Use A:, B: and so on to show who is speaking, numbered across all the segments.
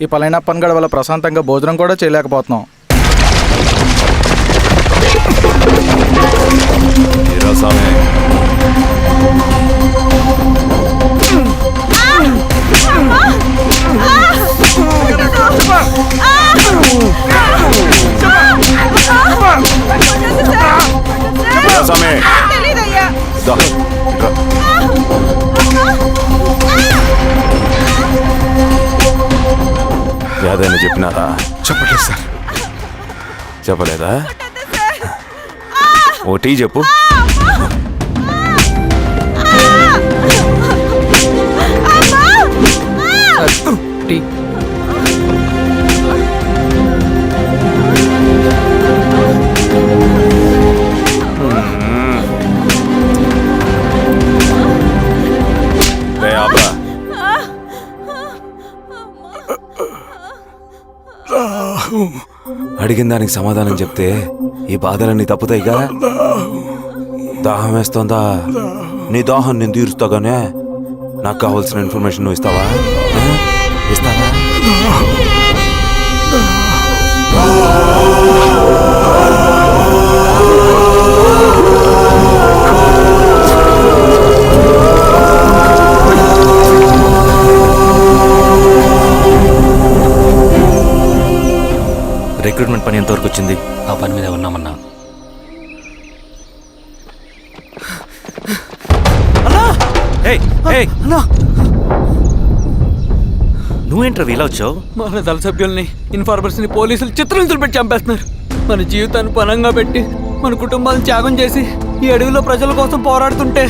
A: ఈ పలైన పనిగడ వల్ల ప్రశాంతంగా భోజనం కూడా చేయలేకపోతున్నాం.
B: ఏదైనా చెప్పినారా?
C: చెప్పలేదు సార్.
B: చెప్పలేదా? ఓ టీ చెప్పు.
A: టీ.
B: అడిగిన దానికి సమాధానం చెప్తే ఈ బాధలన్నీ తప్పుతాయిగా. దాహం వేస్తోందా? నీ దాహం నేను తీరుస్తాగానే నాకు కావాల్సిన ఇన్ఫర్మేషన్ నువ్వు ఇస్తావా? ఇస్తావా?
D: రిక్రూట్మెంట్ పని ఎంతవరకు వచ్చింది?
E: ఆ పని మీద ఉన్నామన్నా.
D: నువ్వేంట్రా ఇలా వచ్చావు?
F: మన దళ సభ్యుల్ని, ఇన్ఫార్మర్స్ని పోలీసులు చిత్రహింసలు పెట్టి చంపేస్తున్నారు. మన జీవితాన్ని పనంగా పెట్టి మన కుటుంబాలను త్యాగం చేసి ఈ అడవిలో ప్రజల కోసం పోరాడుతుంటే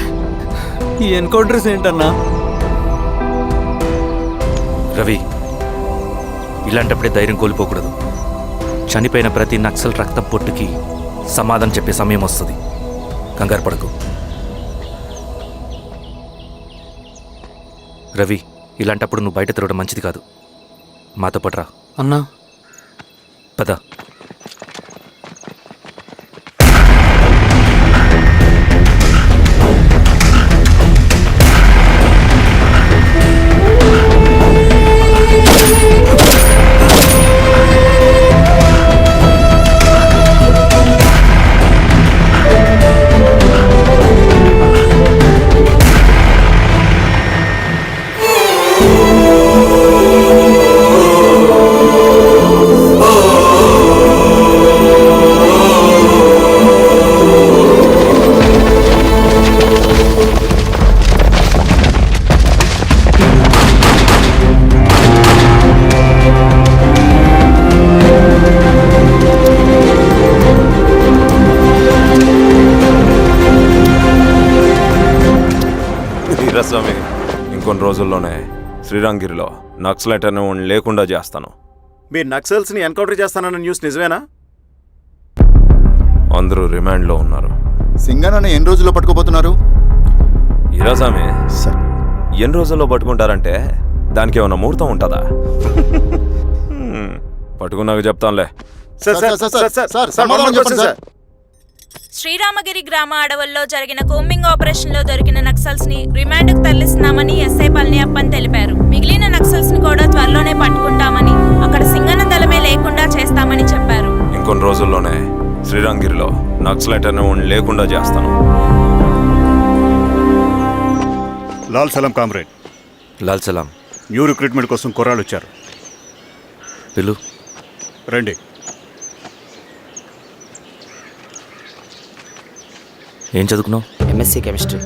F: ఈ ఎన్కౌంటర్స్ ఏంటన్నా?
D: రవి, ఇలాంటప్పుడే ధైర్యం కోల్పోకూడదు. చనిపోయిన ప్రతి నక్సల్ రక్తం పొట్టుకి సమాధానం చెప్పే సమయం వస్తుంది. కంగారు పడకు. రవి, ఇలాంటప్పుడు నువ్వు బయట తిరగడం మంచిది కాదు. మాతో పట్రా.
F: అన్నా
D: పద.
B: స్వామి, ఇంకొన్ని రోజుల్లోనే శ్రీరంగిరిలో నక్సలైట్ అనే లేకుండా చేస్తాను.
C: మీరు నక్సల్స్ని ఎన్కౌంటర్ చేస్తానన్న న్యూస్ నిజమేనా?
B: అందరూ రిమాండ్లో ఉన్నారు.
G: సింగనన్న ఎన్ని రోజుల్లో పట్టుకోబోతున్నారు?
B: ఈరోజామి ఎన్ని రోజుల్లో పట్టుకుంటారంటే దానికి ఏమన్నా ముహూర్తం ఉంటుందా? పట్టుకున్నాక చెప్తానులే.
H: శ్రీరామగిరి గ్రామ అడవుల్లో జరిగిన కోంబింగ్ ఆపరేషన్ లో దొరికిన నక్సల్స్ ని రిమాండ్ కు తరలిస్తున్నామని ఎస్ఐ పళనియప్పన్ తెలిపారు. మిగిలిన నక్సల్స్ ని కూడా త్వరలోనే పట్టుకుంటామని, అక్కడ సింగన్న దళమే లేకుండా చేస్తామని చెప్పారు.
B: ఇంకొన్ని రోజుల్లోనే శ్రీరంగిరిలో నక్సలైట్ అనే లేకుండా చేస్తాను.
C: లాల్ సలాం కామ్రేడ్.
D: లాల్ సలాం.
C: న్యూ రిక్రూట్మెంట్ కోసం కుర్రాళ్ళు వచ్చారు.
D: పిలు.
C: రండి.
D: ఏం చదువుకున్నావు?
I: MSc chemistry.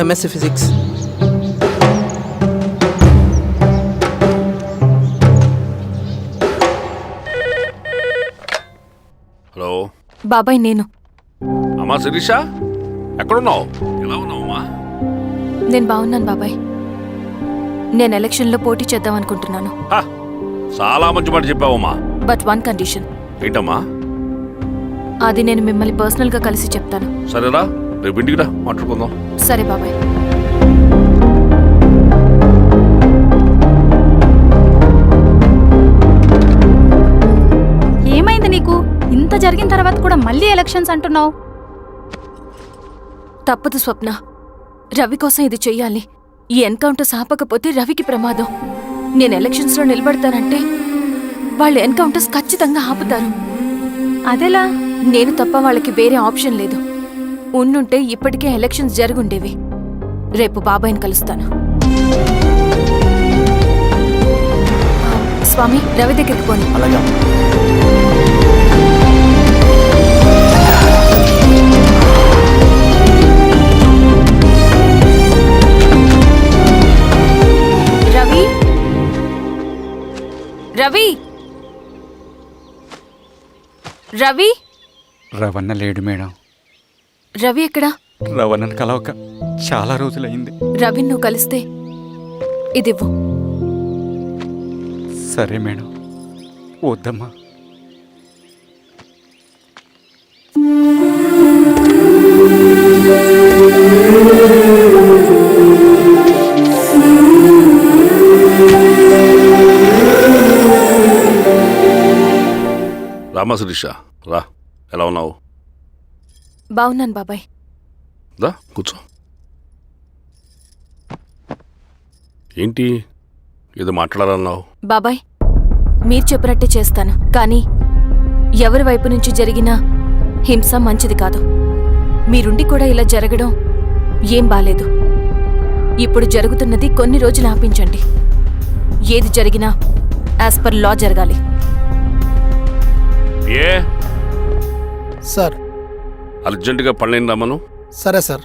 F: MSc physics.
J: Hello
K: బాబాయ్, నేను.
J: అమ్మా శిరీష, ఎక్కడున్నావు? ఎలా ఉన్నావమ్మా?
K: నేను బాగున్నాను బాబాయ్. నేను ఎలక్షన్లో పోటీ చేద్దాం అనుకుంటున్నాను.
J: చాలా మంచి మాట చెప్పావమ్మా.
K: But one condition.
J: ఏంటమ్మా?
K: అది నేను మిమ్మల్ని పర్సనల్గా కలిసి చెప్తాను.
J: సరేరా, రేపు ఇంటికి రా, మాట్లాడుకుందాం.
K: సరే బాబాయ్.
L: ఏమైంది నీకు? ఇంత జరిగిన తర్వాత కూడా మళ్ళీ ఎలక్షన్స్ అంటున్నావు?
K: తప్పదు స్వప్న. రవి కోసం ఇది చెయ్యాలి. ఈ ఎన్కౌంటర్స్ ఆపకపోతే రవికి ప్రమాదం. నేను ఎలక్షన్స్లో నిలబడతానంటే వాళ్ళు ఎన్కౌంటర్స్ ఖచ్చితంగా ఆపుతారు.
L: అదెలా?
K: నేను తప్ప వాళ్ళకి వేరే ఆప్షన్ లేదు. ఉండుంటే ఇప్పటికే ఎలక్షన్స్ జరుగుండేవి. రేపు బాబాయ్ని కలుస్తాను. స్వామి, రవి దగ్గరికి పోనీ.
A: అలాగే.
K: రవి, రవి, రవి.
F: రవణ లేడు మేడం.
K: రవి ఎక్కడా?
F: రవణను కలవక చాలా రోజులైంది.
K: రవి నువ్వు కలిస్తే ఇదివ్వు.
F: సరే మేడం. వద్దమ్మా.
J: రామా శిరీష, రా. ఎలా ఉన్నావు?
K: బాగున్నాను బాబాయ్.
J: దా కూర్చో. ఏంటి ఏదో మాట్లాడాలన్నావు?
K: బాబాయ్, మీరు చెప్పినట్టే చేస్తాను. కానీ ఎవరి వైపు నుంచి జరిగిన హింస మంచిది కాదు. మీరుండి కూడా ఇలా జరగడం ఏం బాలేదు. ఇప్పుడు జరుగుతున్నది కొన్ని రోజులు ఆపించండి. ఏది జరిగినా యాజ్ పర్ లా జరగాలి.
J: ఏ
A: సార్.
J: అర్జెంటుగా పళ్ళని రమ్మను.
A: సరే సార్.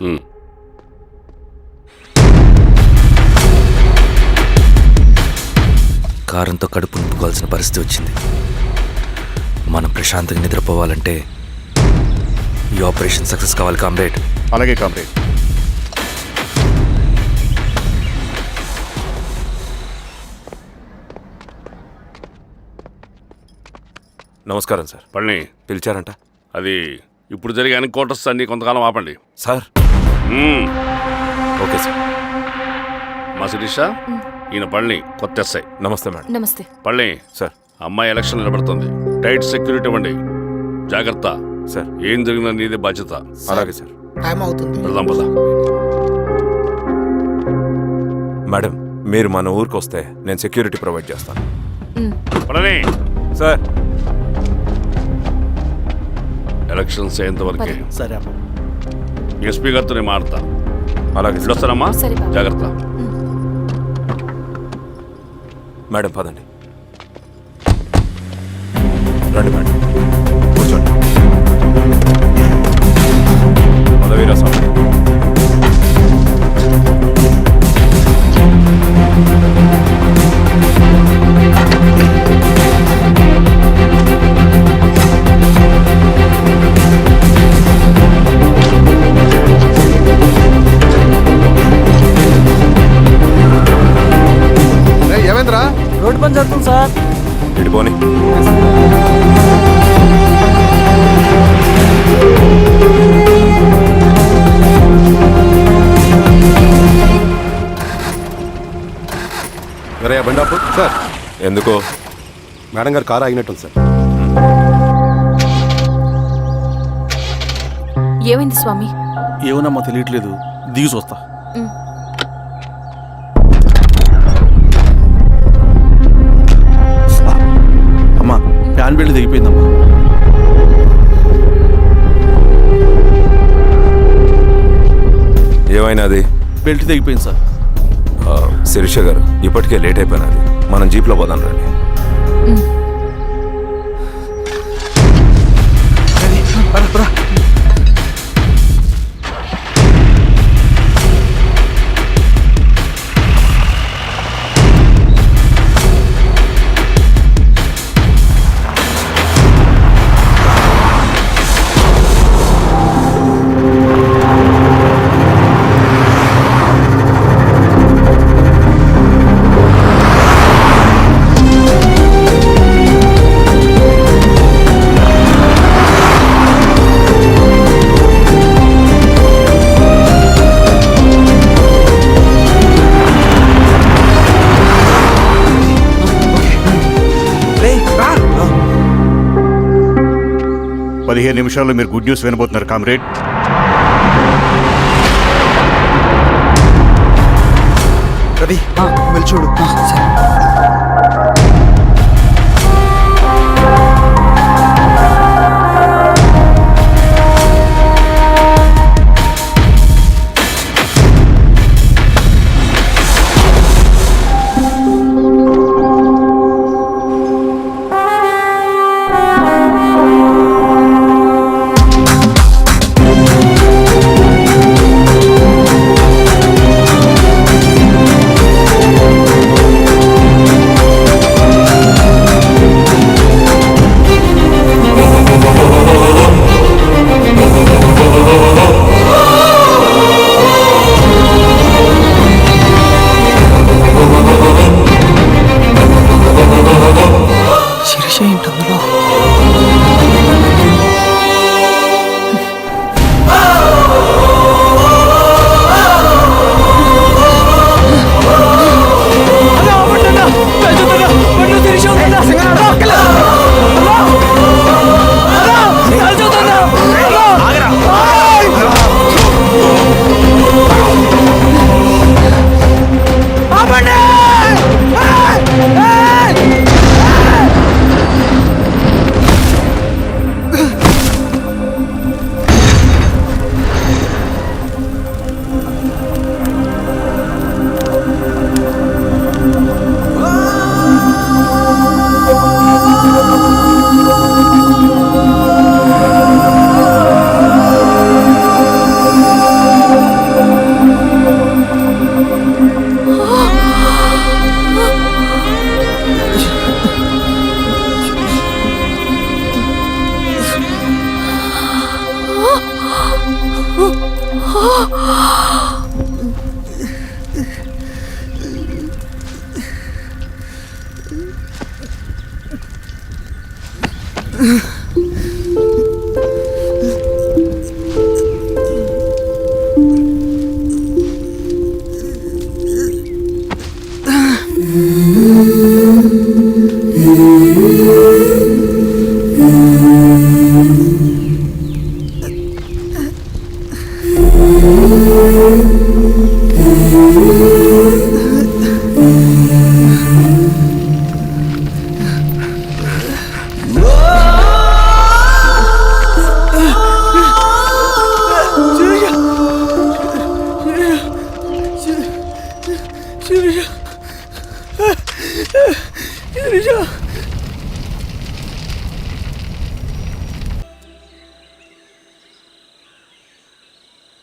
D: కారంతో కడుపు నింపుకోవాల్సిన పరిస్థితి వచ్చింది. మనం ప్రశాంతంగా నిద్రపోవాలంటే ఈ ఆపరేషన్ సక్సెస్ కావాలి కామ్రేడ్.
C: అలాగే కామ్రేడ్.
B: నమస్కారం సార్.
J: పళ్ళని
B: పిలిచారంట?
J: అది ఇప్పుడు జరిగే ఎన్కౌంటర్స్ అన్ని కొంతకాలం ఆపండి
B: సార్. Okay sir.
J: మా శిరీష, ఈయన పళ్ళని కొత్త ఎస్ఐ.
B: నమస్తే మేడం.
K: నమస్తే.
J: పళ్ళని
B: సార్.
J: అమ్మాయి ఎలక్షన్ నిలబడుతుంది. టైట్ సెక్యూరిటీ ఇవ్వండి. జాగ్రత్త.
B: సార్.
J: ఏం జరిగినా నీదే బాధ్యత.
B: అలాగే సార్.
A: టైం అవుతుంది.
J: వెళ్దాం పద.
B: మేడం, మీరు మన ఊరికి వస్తే నేను సెక్యూరిటీ ప్రొవైడ్ చేస్తాను.
J: పళ్ళని
B: సార్.
J: ఎలక్షన్స్ అయ్యేంత వరకే.
A: సరే అమ్మ.
J: ఎస్పీ గారితో నేను మారుతా.
B: అలాగే సార్.
J: వస్తానమ్మా.
K: సరే బాబు.
J: జాగ్రత్త.
B: మేడం పదండి. రండి మేడం, కూర్చోండి. పదవీరా స్వామి.
A: ఏమైందిరా?
F: రోడ్డు పని జరుగుతుంది సార్.
B: ఇడిపోని.
C: బండాపు సార్.
B: ఎందుకో?
C: మేడం గారు కారు ఆగినట్టుంది సార్.
K: ఏమైంది స్వామి?
A: ఏమోనమ్మా తెలియట్లేదు. దిగి చూస్తా. అమ్మా, ఫ్యాన్ బెల్ట్ దిగిపోయిందమ్మా.
B: ఏమైనా అది?
A: బెల్ట్ దిగిపోయింది సార్.
B: శిరీష గారు, ఇప్పటికే లేట్ అయిపోయినది. మనం జీప్లో పోదాం రండి.
C: నిమిషాల్లో మీరు గుడ్ న్యూస్ వినబోతున్నారు కామ్రేడ్.
A: రవి, వెళ్ళి చూడు.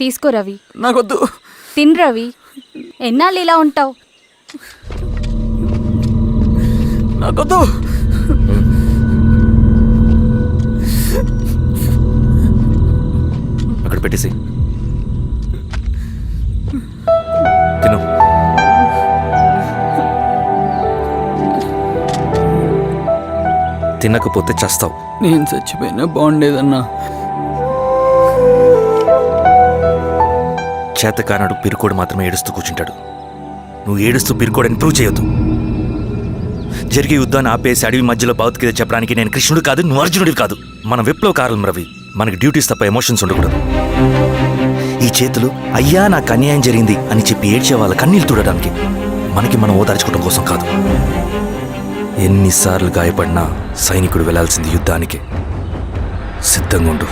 L: తీసుకో రవి.
F: నాకొద్దు.
L: తిన్ రవి. ఎన్నాళ్ళు ఇలా ఉంటావు?
F: నాకొద్దు.
D: అక్కడ పెట్టేసి తిను. తినకపోతే చస్తావు.
F: నేను చచ్చిపోయినా బాగుండేదన్నా.
D: చేతకానడు పిరుకోడు మాత్రమే ఏడుస్తూ కూర్చుంటాడు. నువ్వు ఏడుస్తూ పిరుకోడని ప్రూవ్ చేయొద్దు. జరిగే యుద్ధాన్ని ఆపేసి అడవి మధ్యలో భౌతికత చెప్పడానికి నేను కృష్ణుడు కాదు, నువ్వు అర్జునుడివి కాదు. మన విప్లవకారులం రవి. మనకి డ్యూటీస్ తప్ప ఎమోషన్స్ ఉండకూడదు. ఈ చేతులు అయ్యా నాకు అన్యాయం జరిగింది అని చెప్పి ఏడ్చే వాళ్ళ కన్నీళ్ళు తుడడానికి, మనకి మనం ఓదార్చుకోవడం కోసం కాదు. ఎన్నిసార్లు గాయపడినా సైనికుడు వెళ్లాల్సింది యుద్ధానికి. సిద్ధంగా ఉండు.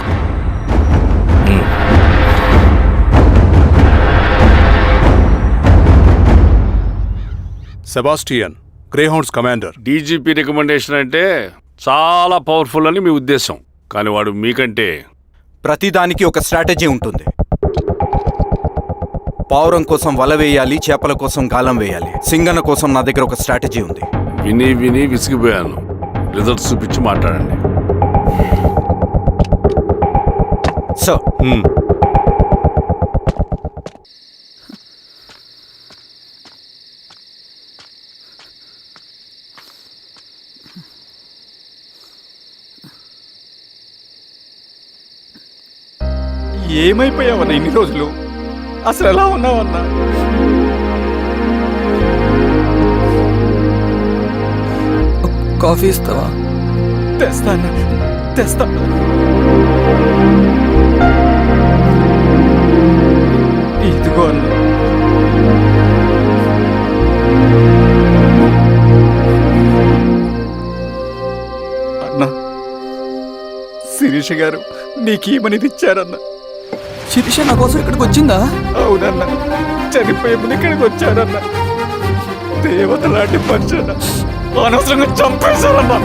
C: Sebastian, Greyhounds commander.
J: DGP recommendation అంటే చాలా పవర్ఫుల్ అని మీ ఉద్దేశం, కానీ వాడు మీకంటే
E: ప్రతిదానికి ఒక స్ట్రాటజీ ఉంటుంది. పావురం కోసం వల వేయాలి, చేపల కోసం గాలం వేయాలి. సింగన్న కోసం నా దగ్గర ఒక స్ట్రాటజీ ఉంది.
J: విని విని విసిగిపోయాను. రిజల్ట్స్ చూపించి మాట్లాడండి.
E: సార్,
F: ఏమైపోయావన్నా ఇన్ని రోజులు? అసలు ఎలా ఉన్నావన్నా? కాఫీ ఇస్తావా? తెస్తాను. ఇదిగో అన్నా. అన్నా, శిరీష గారు నీకేమనేది ఇచ్చారన్నా. శిరీష నా కోసం ఇక్కడికి వచ్చిందా? అవునన్నా, చనిపోయే ముందు ఇక్కడికి వచ్చారన్నా. దేవత లాంటి మనిషి అనవసరంగా చంపేశారన్నా.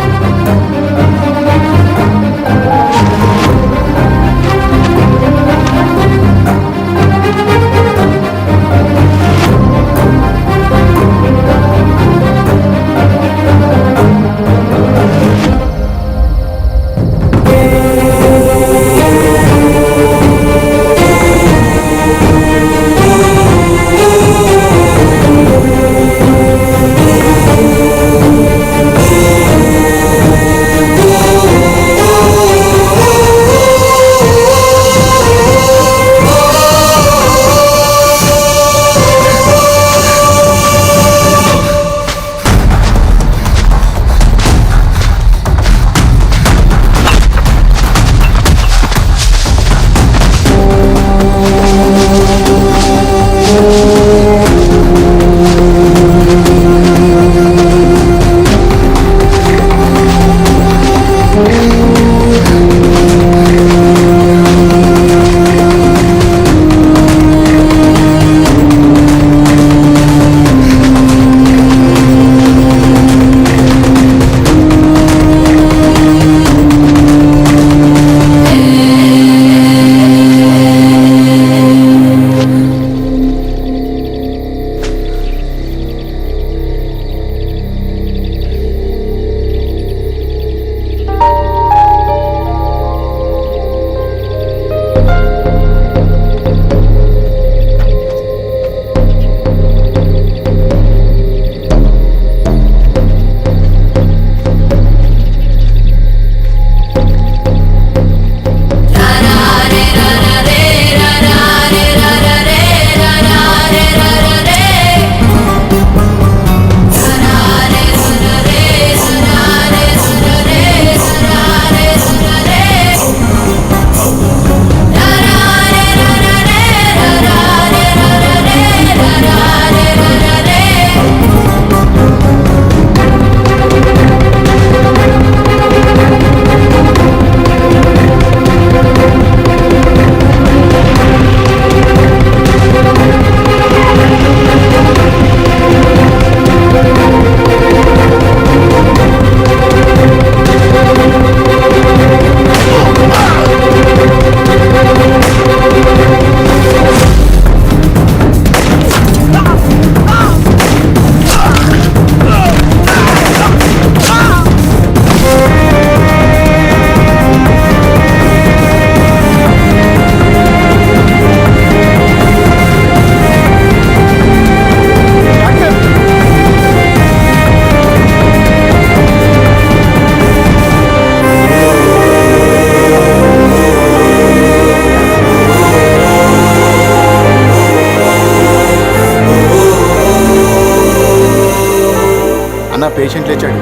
G: అన్న పేషెంట్ లేచాడు.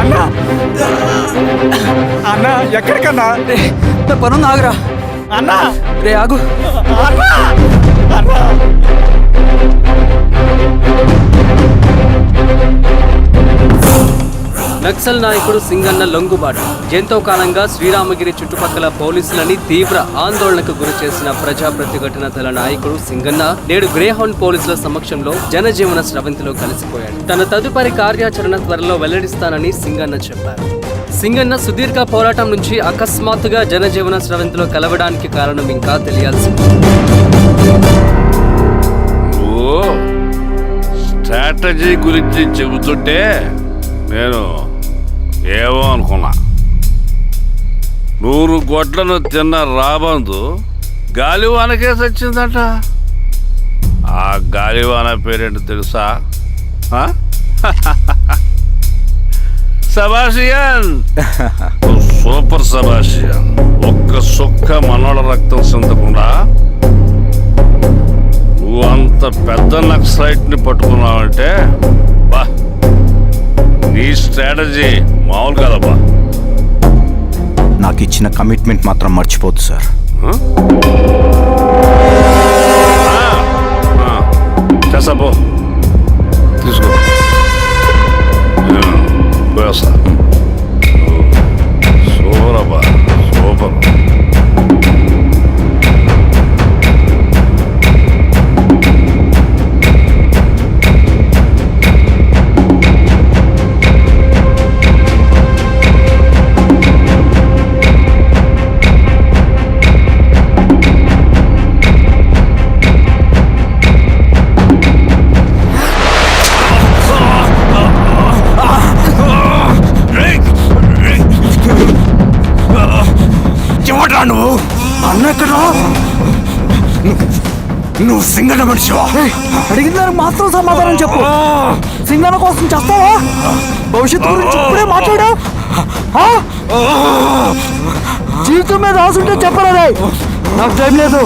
F: అన్నా అన్నా ఎక్కడికన్నా రే నా పనుంది ఆగురా అన్నా రే ఆగు అన్నా అన్నా
I: నక్సల్ నాయకుడు సింగన్న లొంగుబాటు ఎంతో కాలంగా శ్రీరామగిరి చుట్టుపక్కల పోలీసులని తీవ్ర ఆందోళనకు గురి చేసిన ప్రజా ప్రతిఘటన దళ నాయకుడు సింగన్న నేడు గ్రేహౌండ్ పోలీసుల సమక్షంలో జనజీవన స్రవంతిలో కలిసిపోయాడు. తన తదుపరి కార్యాచరణ త్వరలో వెల్లడిస్తానని సింగన్న చెప్పారు. సింగన్న సుదీర్ఘ పోరాటం నుంచి అకస్మాత్తుగా జనజీవన స్రవంతిలో కలవడానికి కారణం ఇంకా తెలియాల్సి ఉంది.
J: స్ట్రాటజీ గురించి చెబుతుంటే నేను ఏమో అనుకున్నా. 100 గొడ్లను తిన్న రాబందు గాలివానకే చచ్చిందట. ఆ గాలివాన పేరేంటి తెలుసా? సబాషియన్, సూపర్ సబాషియన్. ఒక్క సుక్క మనోళ్ళ రక్తం చెందకుండా నువ్వు అంత పెద్ద నక్సలైట్ని పట్టుకున్నావంటే బా, నీ స్ట్రాటజీ మామూలు కాదబ్బా.
E: నాకు ఇచ్చిన కమిట్మెంట్ మాత్రం మర్చిపోద్దు సార్.
J: చేసాబో, తీసుకో, పోయేస్తా. సూపర్ అబ్బా, సూపర్.
B: నువ్వు అన్న ఎక్కడ? నువ్వు సింగన్న మనిషివా?
F: అడిగిన దానికి మాత్రం సమాధానం చెప్పు. సింగన్న కోసం చేస్తావా? భవిష్యత్తు గురించి ఇప్పుడే మాట్లాడా? జీవితం మీద రాసుంటే చెప్పరా? నాకు టైం లేదు.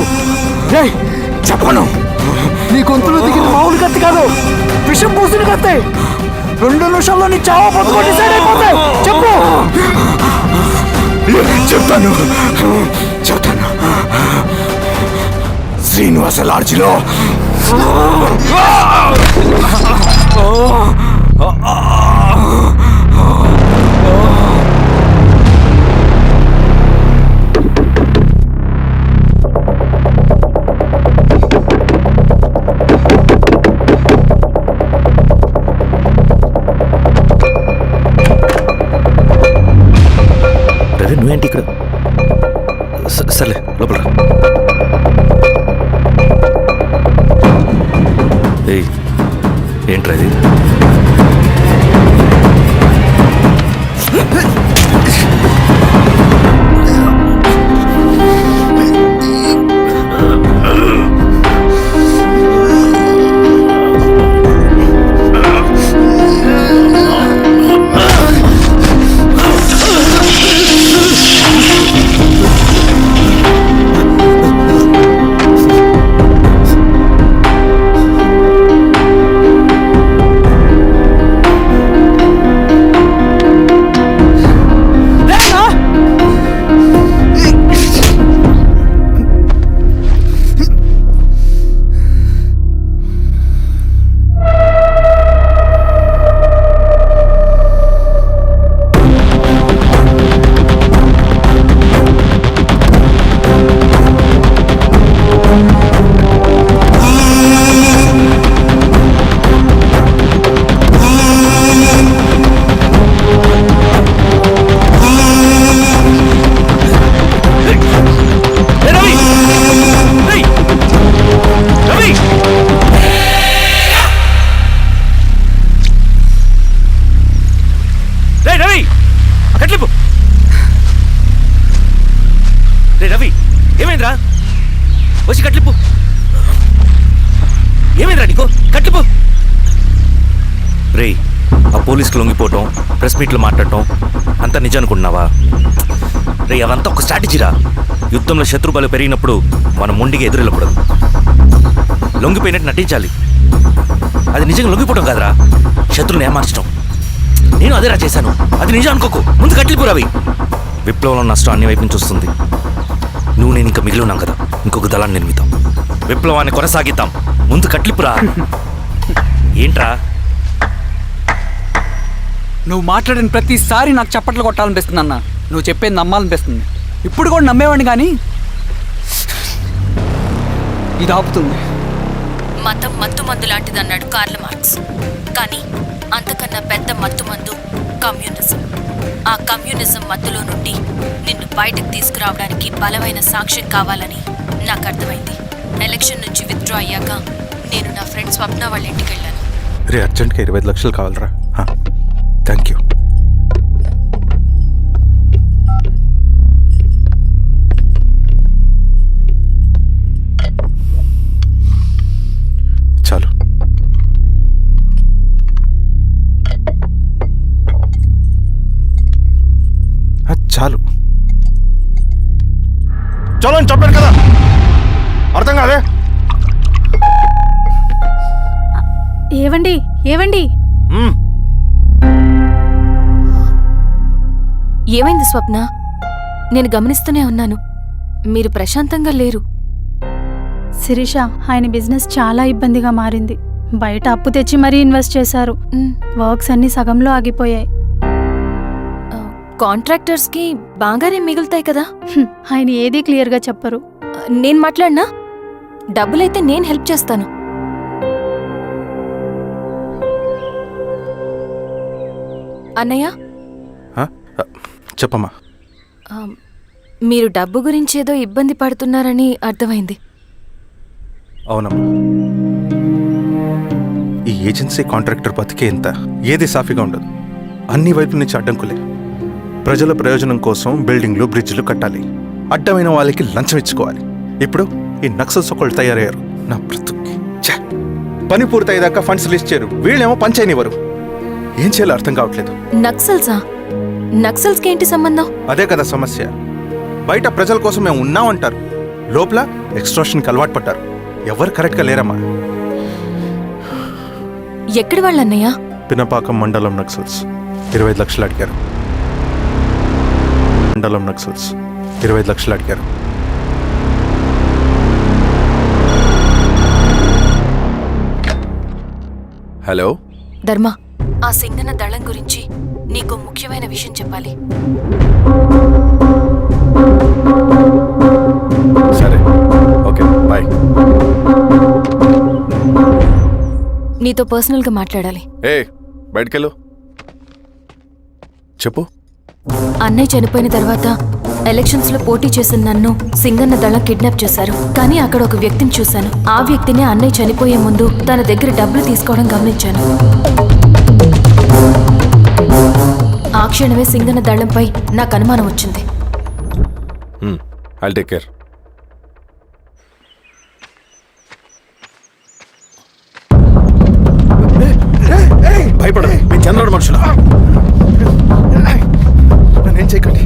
B: చెప్పను.
F: నీ గొంతులో దిగిన మామూలు కత్తి కాదు, విషం పూసిన కత్తి. 2 నిమిషాల్లో నీ చావా బతుకు డిసైడ్ అయిపోతాయి. చెప్పు.
B: చెప్తాను. శ్రీనివాస లాడ్జిలో
D: నువ్వేంటి ఇక్కడ? సర్లే లోపల. ఏంట్రా ఇది? రవి, ఏమైందిరా? వచ్చి కట్లిప్పు. ఏమైందిరా నీకు? కట్లిప్పు. రే, ఆ పోలీసుకు లొంగిపోవటం, ప్రెస్ మీట్లు మాట్లాడటం అంతా నిజం అనుకుంటున్నావా? రే, అవంతా ఒక స్ట్రాటజీరా. యుద్ధంలో శత్రుబలు పెరిగినప్పుడు మనం ముండిగా ఎదురెళ్ళకూడదు, లొంగిపోయినట్టు నటించాలి. అది నిజంగా లొంగిపోవడం కాదురా, శత్రువుని ఏమార్చడం. నేను అదేరా చేశాను. అది నిజం అనుకోకు. ముందు కట్లిపు రవి. విప్లవంలో నష్టం అన్ని వైపు నుంచి వస్తుంది. నువ్వు నేను ఇంకా మిగిలి ఉన్నాం కదా, ఇంకొక దళాన్ని నిర్మితాం, విప్లవాన్ని కొనసాగిద్దాం. ముందు కట్లిపురా. ఏంట్రా
F: నువ్వు మాట్లాడిన ప్రతిసారి నాకు చప్పట్లు కొట్టాలనిపిస్తుంది అన్న. నువ్వు చెప్పేది నమ్మాలనిపిస్తుంది. ఇప్పుడు కూడా నమ్మేవాడిని కానీ ఇది ఆపుతుంది.
K: మతం మత్తు మందు లాంటిదన్నాడు కార్ల్ మార్క్స్. కానీ అంతకన్నా పెద్ద మత్తు మందు కమ్యూనిజం. ఆ కమ్యూనిజం మత్తులో నుండి నిన్ను బయటకు తీసుకురావడానికి బలమైన సాక్ష్యం కావాలని నాకు అర్థమైంది. ఎలక్షన్ నుంచి విత్డ్రా అయ్యాక నేను నా ఫ్రెండ్ స్వప్న వాళ్ళ ఇంటికి వెళ్ళాను.
C: రే అర్జెంట్గా 25 లక్షలు కావాలరా. Thank you. చాలు. చాలు
A: చలో అని చెప్పాను కదా, అర్థం కాదే.
L: ఏవండి ఏవండి
K: ఏమైంది స్వప్న? నేను గమనిస్తూనే ఉన్నాను, మీరు ప్రశాంతంగా లేరు.
L: శిరీష, ఆయన బిజినెస్ చాలా ఇబ్బందిగా మారింది. బయట అప్పు తెచ్చి మరీ ఇన్వెస్ట్ చేశారు. వర్క్స్ అన్ని సగంలో ఆగిపోయాయి.
K: కాంట్రాక్టర్స్కి బాగానే మిగులుతాయి కదా.
L: ఆయన ఏదీ క్లియర్గా చెప్పరు.
K: నేను మాట్లాడినా డబ్బులైతే నేను హెల్ప్ చేస్తాను. అన్నయ్య,
C: చెప్పమ్మా.
K: మీరు డబ్బు గురించి ఏదో ఇబ్బంది పడుతున్నారని అర్థమైంది.
C: అవునమ్మా, ఈ ఏజెన్సీ కాంట్రాక్టర్ బతికే ఇంత ఏది సాఫీగా ఉండదు. అన్ని వైపుల నుంచి అడ్డంకులే. ప్రజల ప్రయోజనం కోసం బిల్డింగ్లు బ్రిడ్జ్లు కట్టాలి, అడ్డమైన వాళ్ళకి లంచం ఇచ్చుకోవాలి. ఇప్పుడు ఈ నక్సల్స్ ఒకళ్ళు తయారయ్యారు. నా బ్రతుక్కి పని పూర్తయ్యేదాకా ఫండ్స్ రిలీజ్ చేయరు, వీళ్ళేమో పని చేయనివ్వరు. ఏం చేయాలో అర్థం కావట్లేదు.
K: నక్సల్సా? నక్సల్స్కి ఏంటి సంబంధం?
C: అదే కదా సమస్య. బయట ప్రజల కోసం మేము ఉన్నామంటారు, లోపల ఎక్స్ట్రాషన్కి అలవాటు పడ్డారు. ఎవరు కరెక్ట్గా లేరమ్మా.
K: ఎక్కడి వాళ్ళన్నయ్య?
C: పినపాకం మండలం నక్సల్స్ 25 లక్షలు అడిగారు. మండలం నక్సల్స్ 25 లక్షలు అడిగారు. హలో
K: ధర్మ, ఆ సింగన దళం గురించి నీకు ముఖ్యమైన విషయం చెప్పాలి.
C: సరే, ఓకే, బాయ్.
K: నీతో పర్సనల్గా మాట్లాడాలి.
C: బయటకెళ్ళు. చెప్పు.
K: అన్నయ్య చనిపోయిన తర్వాత ఎలక్షన్స్ లో పోటీ చేసిన నన్ను సింగన్న దళం కిడ్నాప్ చేశారు. కానీ అక్కడ ఒక వ్యక్తిని చూశాను. ఆ వ్యక్తిని అన్నయ్య చనిపోయే ముందు తన దగ్గర డబ్బులు తీసుకోవడం గమనించాను. ఆ క్షణమే సింగన్న దళంపై నాకు అనుమానం వచ్చింది.
C: I'll take care. భయపడ, మీ చంద్రుడు మనుషులు. నన్నేం చేయకండి.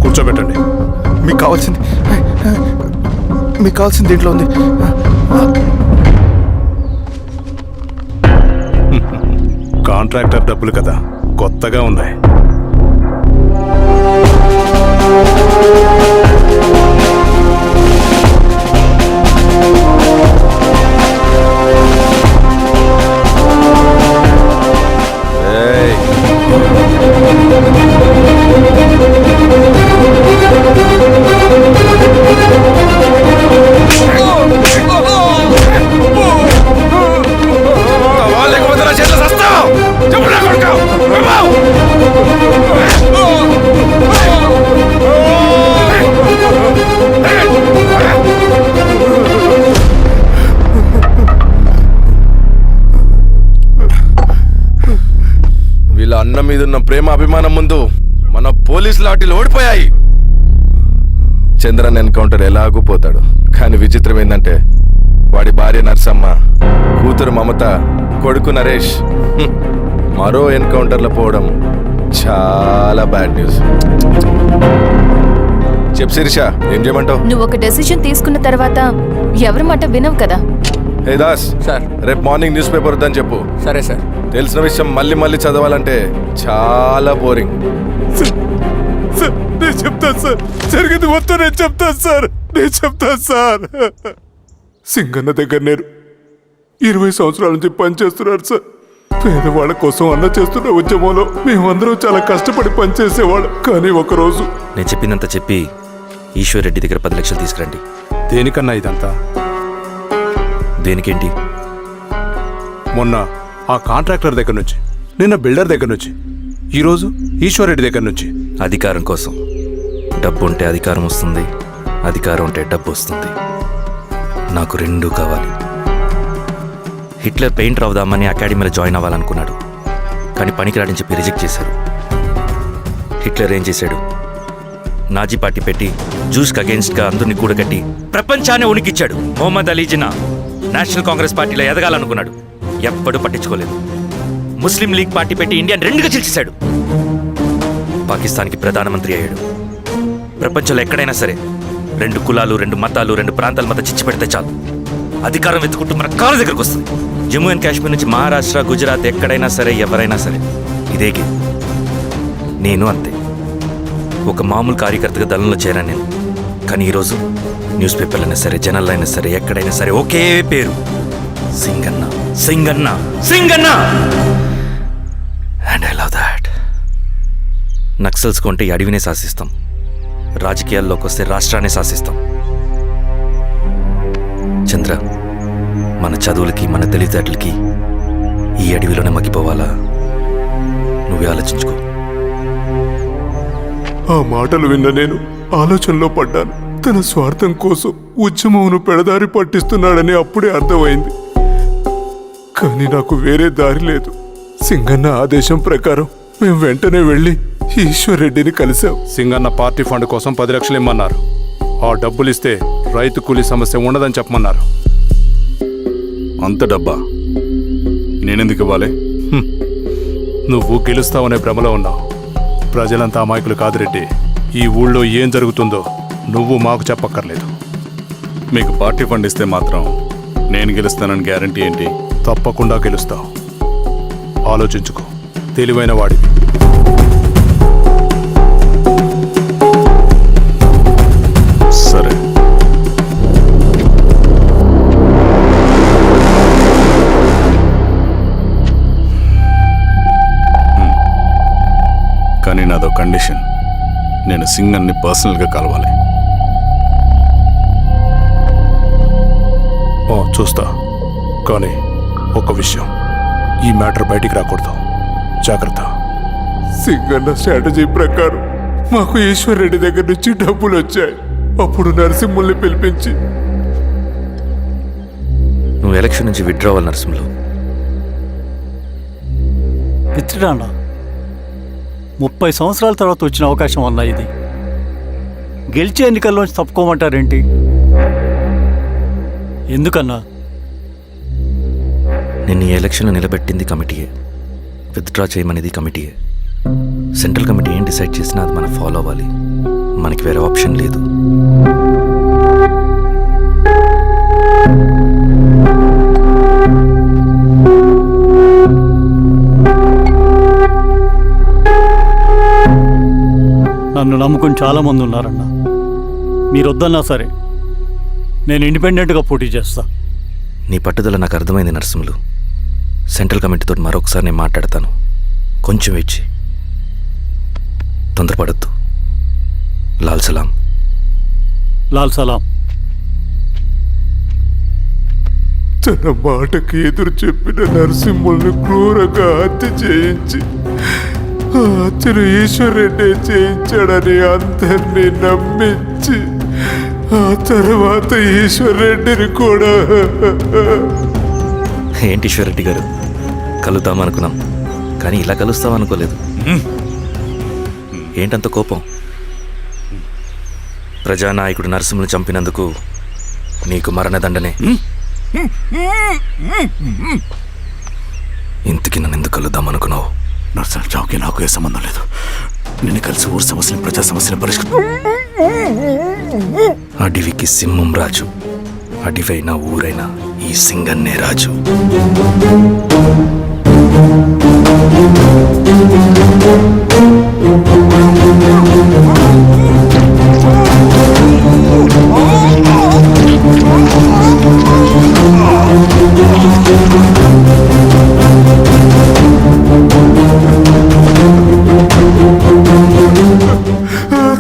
C: కూర్చోబెట్టండి. మీకు కావాల్సింది దీంట్లో ఉంది.
J: కాంట్రాక్టర్ డబ్బులు కదా, కొత్తగా ఉన్నాయి.
C: వీళ్ళ అన్న మీదున్న ప్రేమ అభిమానం ముందు మన పోలీస్ లాఠీలు ఓడిపోయాయి. చంద్రన్ ఎన్కౌంటర్ ఎలాగూ పోతాడు. కానీ విచిత్రం ఏంటంటే వాడి భార్య నర్సమ్మ, కూతురు మమత, కొడుకు నరేష్ మరో ఎన్కౌంటర్లో పోవడం చాలా బ్యాడ్ న్యూస్. చెప్పు శిరీష, ఏం చేయమంటావు?
K: నువ్వు ఒక డెసిషన్ తీసుకున్న తర్వాత ఎవరి మాట వినవు కదా.
C: హే దాస్
F: సార్.
C: రేపు మార్నింగ్ న్యూస్ పేపర్ వద్దని చెప్పు.
F: సరే సార్.
C: తెలిసిన విషయం మళ్ళీ మళ్ళీ చదవాలంటే చాలా బోరింగ్. నేను చెప్తాను సార్, జరిగింది మొత్తం నేను చెప్తాను సార్. సింగన్న దగ్గర నేను 20 సంవత్సరాల నుంచి పనిచేస్తున్నారు సార్. పేదవాళ్ళ కోసం అన్న చేస్తున్న ఉద్యమంలో మేమందరం చాలా కష్టపడి పనిచేసేవాళ్ళం. కానీ ఒకరోజు
D: నేను చెప్పినంత చెప్పి ఈశ్వర్ రెడ్డి దగ్గర 10 లక్షలు తీసుకురండి.
C: దేనికన్నా ఇదంతా?
D: దేనికేంటి?
C: మొన్న ఆ కాంట్రాక్టర్ దగ్గర నుంచి, నిన్న బిల్డర్ దగ్గర నుంచి, ఈరోజు ఈశ్వర్ రెడ్డి దగ్గర నుంచి.
D: అధికారం కోసం. డబ్బు ఉంటే అధికారం వస్తుంది, అధికారం ఉంటే డబ్బు వస్తుంది. నాకు రెండూ కావాలి. హిట్లర్ పెయింటర్ అవుదామని అకాడమీలో జాయిన్ అవ్వాలనుకున్నాడు, కానీ పనికిరాడని చెప్పి రిజెక్ట్ చేశారు. హిట్లర్ ఏం చేశాడు? నాజీ పార్టీ పెట్టి జూస్కి అగేన్స్ట్గా అందరినీ కూడగట్టి ప్రపంచాన్ని ఉనికిచ్చాడు. మొహమ్మద్ అలీ జిన్నా నేషనల్ కాంగ్రెస్ పార్టీలో ఎదగాలనుకున్నాడు, ఎప్పుడూ పట్టించుకోలేదు. ముస్లిం లీగ్ పార్టీ పెట్టి ఇండియాని రెండుగా చీల్చేశాడు. పాకిస్తాన్కి ప్రధానమంత్రి అయ్యాడు. ప్రపంచంలో ఎక్కడైనా సరే 2 కులాలు, 2 మతాలు, 2 ప్రాంతాల మధ్య చిచ్చు పెడితే చాలు, అధికారం వెతుకుంటూ మన కాళ్ళ దగ్గరకు వస్తుంది. జమ్మూ అండ్ కాశ్మీర్ నుంచి మహారాష్ట్ర, గుజరాత్ ఎక్కడైనా సరే, ఎవరైనా సరే ఇదే గేమ్. నేను అంతే. ఒక మామూలు కార్యకర్తగా దళంలో చేరాను నేను. కానీ ఈరోజు న్యూస్ పేపర్లైనా సరే, జనాల్లో అయినా సరే, ఎక్కడైనా సరే ఒకే పేరు, Singanna, Singanna, Singanna. And I love that. Naxals కొంటే ఈ అడవినే శాసిస్తాం, రాజకీయాల్లోకి వస్తే రాష్ట్రాన్ని శాసిస్తాం. చంద్ర, మన చదువులకి, మన తెలివితేటలకి ఈ అడవిలోనే మగ్గిపోవాలా? నువ్వే ఆలోచించుకో.
C: ఆ మాటలు విన్న నేను ఆలోచనలో పడ్డాను. తన స్వార్థం కోసం ఉద్యమమును పెడదారి పట్టిస్తున్నాడని అప్పుడే అర్థమైంది. కానీ నాకు వేరే దారి లేదు. సింగన్న ఆదేశం ప్రకారం మేము వెంటనే వెళ్ళి ఈశ్వర్ రెడ్డిని కలిశాం. సింగన్న పార్టీ ఫండ్ కోసం 10 లక్షలు ఇమ్మన్నారు. ఆ డబ్బులు ఇస్తే రైతు కూలీ సమస్య ఉండదని చెప్పమన్నారు.
J: అంత డబ్బా నేనెందుకు ఇవ్వాలి?
C: నువ్వు గెలుస్తావనే భ్రమలో ఉన్నావు. ప్రజలంతా అమాయకులు కాదు రెడ్డి. ఈ ఊళ్ళో ఏం జరుగుతుందో నువ్వు మాకు చెప్పక్కర్లేదు.
J: మీకు పార్టీ ఫండ్ ఇస్తే మాత్రం నేను గెలుస్తానని గ్యారంటీ ఏంటి?
C: తప్పకుండా గెలుస్తావు. ఆలోచించుకో, తెలివైన వాడివి.
J: సరే. కానీ నాదో కండిషన్. నేను సింగన్ని పర్సనల్గా కలవాలి.
C: చూస్తా. కానీ ఒక విషయం, ఈ మ్యాటర్ బయటికి రాకూడదు. జాగ్రత్త. సింగన్న స్ట్రాటజీ ప్రకారం మాకు ఈశ్వర్ రెడ్డి దగ్గర నుంచి డబ్బులు వచ్చాయి. అప్పుడు నరసింహుల్ని పిలిపించి,
D: నువ్వు ఎలక్షన్ నుంచి విత్డ్రా అవ్వాలి నరసింహులు.
F: పిచ్చిడానా 30 సంవత్సరాల తర్వాత వచ్చిన అవకాశం అన్నా ఇది. గెలిచే ఎన్నికల్లోంచి తప్పుకోమంటారేంటి? ఎందుకన్నా?
D: నిన్ను ఈ ఎలక్షన్లో నిలబెట్టింది కమిటీయే, విత్డ్రా చేయమనేది కమిటీయే. సెంట్రల్ కమిటీ ఏం డిసైడ్ చేసినా అది మనం ఫాలో అవ్వాలి. మనకి వేరే ఆప్షన్ లేదు.
F: నన్ను నమ్ముకుని చాలామంది ఉన్నారన్నా. మీరు వద్దన్నా సరే నేను ఇండిపెండెంట్గా పోటీ చేస్తా.
D: నీ పట్టుదల నాకు అర్థమైంది నరసింహులు. సెంట్రల్ కమిటీతో మరొకసారి నేను మాట్లాడతాను. కొంచెం వెచ్చి, తొందరపడద్దు. లాల్ సలాం.
F: లాల్ సలాం.
C: తన మాటకి ఎదురు చెప్పిన నరసింహుల్ని క్రూరంగా హత్య చేయించి, ఆ హత్యను ఈశ్వర్ రెడ్డి చేయించాడని అందరినీ నమ్మించి, ఆ తర్వాత ఈశ్వర్ రెడ్డిని కూడా.
D: ఏంటి ఈశ్వర్ రెడ్డి గారు, కలుద్దామనుకున్నాం కానీ ఇలా కలుస్తామనుకోలేదు. ఏంటంత కోపం? ప్రజానాయకుడు నరసింహులు చంపినందుకు నీకు మరణదండనే. ఇంతకీ నన్ను ఎందుకు కలుద్దామనుకున్నావు?
B: నరసింహ చావుకి నాకు ఏ సంబంధం లేదు. నిన్ను కలిసి ఊరు సమస్యలు, ప్రజా సమస్యలు పరిష్కరించు.
D: అడవికి సింహం రాజు, అడివైనా ఊరైనా ఈ సింగన్నే రాజు.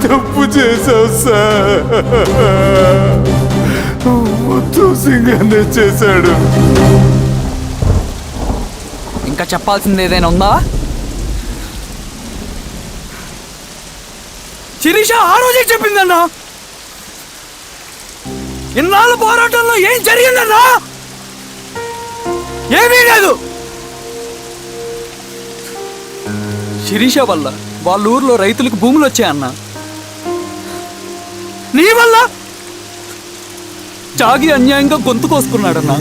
A: తప్పు చేశావు సార్. మొత్తం సింగన్నే చేశాడు.
F: ఇంకా చెప్పాల్సింది ఏదైనా ఉందా? శిరీష ఆ రోజే చెప్పిందన్నా. ఇన్నాళ్ళ పోరాటంలో ఏం జరిగిందన్నా? ఏమీ లేదు. శిరీష వల్ల వాళ్ళ ఊర్లో రైతులకు భూములు వచ్చాయన్నా. నీ వల్ల చాగి అన్యాయంగా గొంతు కోసుకున్నాడన్నా.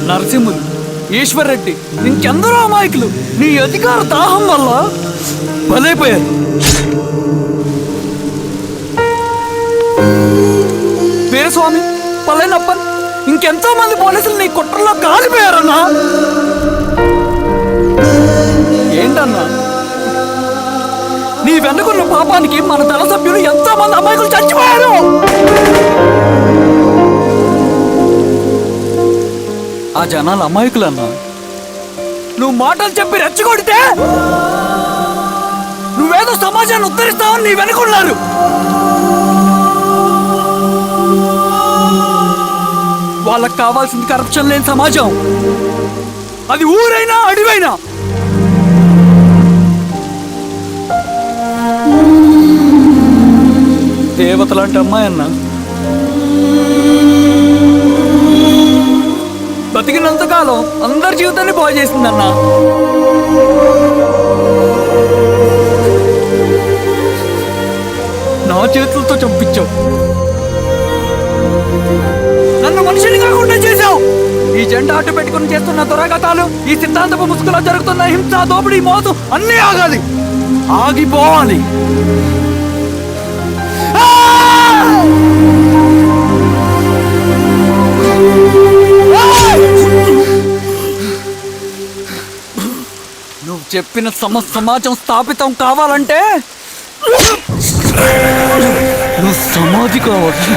F: నరసింహులు, ఈశ్వర్రెడ్డి, ఇంకెందరో అమాయకులు నీ అధికార దాహం వల్ల బలైపోయారు. వీరస్వామి, పల్లెనప్పన్, ఇంకెంతో మంది పోలీసులు నీ కుట్రలో కాలిపోయారన్నా. ఏంటన్నా, నీ వెనుకున్న పాపానికి మన దళ సభ్యులు ఎంతో మంది అమాయకులు చచ్చిపోయారు. ఆ జనాలు అమాయకులన్నా. నువ్వు మాటలు చెప్పి రెచ్చగొడితే నువ్వేదో సమాజాన్ని ఉద్ధరిస్తావని నీ వెనుకున్నారు. వాళ్ళకి కావాల్సింది కరప్షన్ లేని సమాజం. అది ఊరైనా అడివైనా. దేవతలాంటి అమ్మాయి అన్న బతికినంతకాలం అందరి జీవితాన్ని బాగు చేసిందన్నా. నా చేతులతో చంపించావు. నన్ను మనిషిని కాకుండా చేశావు. ఈ జెండా అడ్డు పెట్టుకుని చేస్తున్న దురాఘాతాలు, ఈ సిద్ధాంతపు ముసుగులో జరుగుతున్న హింస, దోపిడీ, మోసం అన్నీ ఆగాలి, ఆగిపోవాలి. నువ్వు చెప్పిన సమాజం స్థాపితం కావాలంటే నువ్వు సమాధి కావాలి.